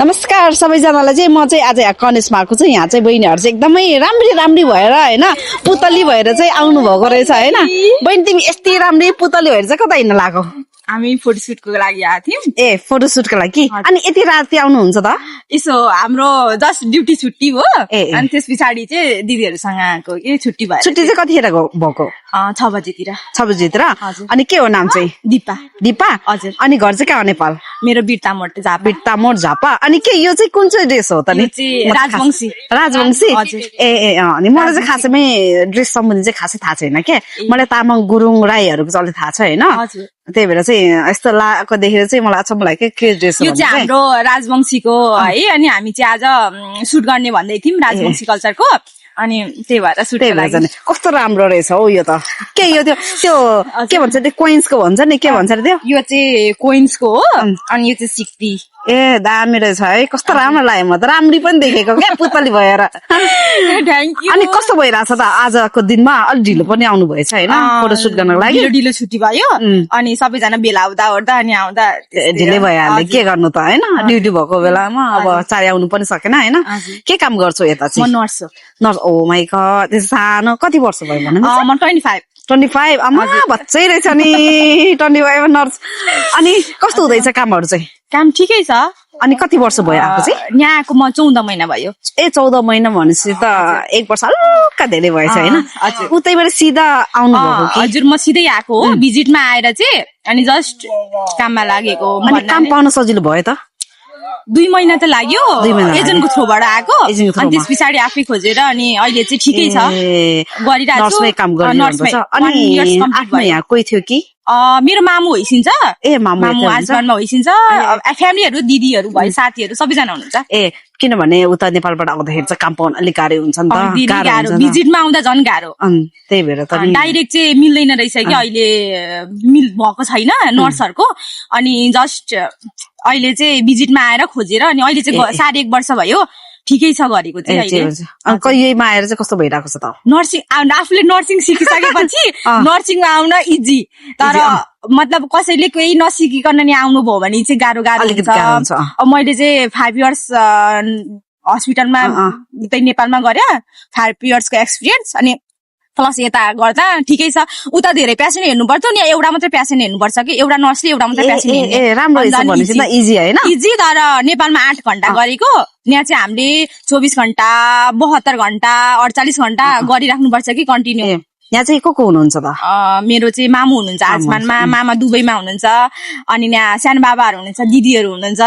नमस्कार सबैजनालाई चाहिँ म चाहिँ आज यहाँ कनेशमा आएको छु। यहाँ चाहिँ बहिनीहरू चाहिँ एकदमै राम्री भएर हैन पुतली भएर चाहिँ आउनु भएको रहेछ हैन। बहिनी तिमी यस्तै राम्री पुतली भएर चाहिँ कता हिँड्न लाग्यो? हामी फोटोसुटको लागि आएको थियौँ। ए फोटोसुटको लागि? अनि यति राति आउनुहुन्छ त? यसो हाम्रो जस्ट ड्युटी छुट्टी हो। अनि त्यस पछाडि चाहिँ दिदीहरूसँग आएको के छुट्टी भयो। छुट्टी चाहिँ कतिखेर भएको? 6 बजेतिर। 6 बजेतिर? अनि के हो नाम चाहिँ? दिपा। दिपा? हजुर। अनि घर चाहिँ कहाँ हो नेपाल? मेरो बिरतामोड झापा। बिरतामोड झापा। अनि के यो चाहिँ कुन चाहिँ ड्रेस हो त नि? राजवंशी। राजवंशी? ए अनि मलाई चाहिँ खासैमै ड्रेस सम्बन्धी चाहिँ खासै थाहा छैन के। मलाई तामाङ गुरुङ राईहरूको चाहिँ थाहा छ हैन। त्यही भएर चाहिँ यस्तो लाको देखेर चाहिँ मलाई अचम्म लाग्यो के ड्रेस हो। यो चाहिँ हाम्रो राजवंशीको है। अनि हामी चाहिँ आज सुट गर्ने भन्दै थियौँ राजवंशी कल्चरको। अनि त्यही भएर सुट लागि कस्तो राम्रो रहेछ हौ यो त। के यो त्यो के भन्छ त्यो कोइन्सको भन्छ नि के भन्छ त्यो? यो चाहिँ कोइन्सको हो। अनि यो चाहिँ सिक्टी। ए दामी रहेछ है। कस्तो राम्रो लाग्यो। म त राम्री पनि देखेको क्या पुतली भएर। अनि कस्तो भइरहेछ त आजको दिनमा? अलिक ढिलो पनि आउनु भएछ हैन फोटोसुट गर्नको लागि? ढिलो छुट्टी भयो। अनि सबैजना बेला आउँदा ओर्दा अनि आउँदा ढिलै भइहाल्यो। के गर्नु त हैन ड्युटी भएको बेलामा अब चाँडै आउनु पनि सकेन हैन। के काम गर्छौ यता चाहिँ? म नर्स हो। नर्स? ओ माइ गॉड त्यस्तो सानो कति वर्ष भयो भन्नु? म 25। 25? आमा बच्चै रहेछ नि 25 नर्स। अनि कस्तो हुँदैछ कामहरू चाहिँ? काम ठिकै छ। अनि कति वर्ष भयो आएको चाहिँ? यहाँ आएको म 14 महिना भयो। ए 14 महिना भनेपछि त 1 वर्ष हल्का धेरै भएछ हैन? उतैबाट सिधा आउनु भएको कि? हजुर म सिधै आएको हो भिजिटमा आएर चाहिँ। अनि जस्ट काममा लागेको। अनि काम पाउन सजिलो भयो त? 2 महिना त लाग्यो। एजेन्टको थ्रुबाट आएको। अनि त्यस पछाडि आफै खोजेर अनि अहिले चाहिँ ठिकै छ गरिरहेको छु। नर्समै काम गरिरहेको छ। अनि आफ्नो यहाँ कोही थियो कि? मेरो मामु होइसिन्छ। ए मामु हस्बेन्डमा होइसिन्छ। फ्यामिलीहरू दिदीहरू भयो साथीहरू सबैजना हुनुहुन्छ। ए किनभने उता नेपालबाट आउँदाखेरि चाहिँ काम पाउन अलिक गाह्रो हुन्छ नि त। गाह्रो भिजिटमा आउँदा झन् गाह्रो। त्यही भएर त डाइरेक्ट चाहिँ मिल्दैन रहेछ कि अहिले भएको छैन नर्सहरूको। अनि जस्ट अहिले चाहिँ भिजिटमा आएर खोजेर अनि अहिले चाहिँ 1.5 वर्ष भयो ठिकै छ गरेको चाहिँ अहिले। कहिलेमा आएर चाहिँ कस्तो भइरहेको छ त? नर्सिङ आफूले नर्सिङ सिकिसकेपछि नर्सिङमा आउन इजी। तर मतलब कसैले केही नसिकिकन नि आउनु भयो भने चाहिँ गाह्रो हुन्छ। मैले चाहिँ 5 इयर्स हस्पिटलमा त्यही नेपालमा गरे 5 इयर्सको एक्सपिरियन्स। अनि प्लस यता गर्दा ठिकै छ। उता धेरै पेसेन्ट हेर्नुपर्छ नि एउटा मात्रै पेसेन्ट हेर्नुपर्छ कि एउटा नर्सले एउटा मात्रै पेसेन्ट हेर्ने। इजी। तर नेपालमा 8 घण्टा गरेको यहाँ चाहिँ हामीले 24 घण्टा 72 घण्टा 48 घण्टा गरिराख्नुपर्छ कि कन्टिन्यू। यहाँ चाहिँ को हुनुहुन्छ त? मेरो चाहिँ मामु हुनुहुन्छ आजमानमा। मामा दुबईमा हुनुहुन्छ। अनि यहाँ सानो बाबाहरू हुनुहुन्छ दिदीहरू हुनुहुन्छ।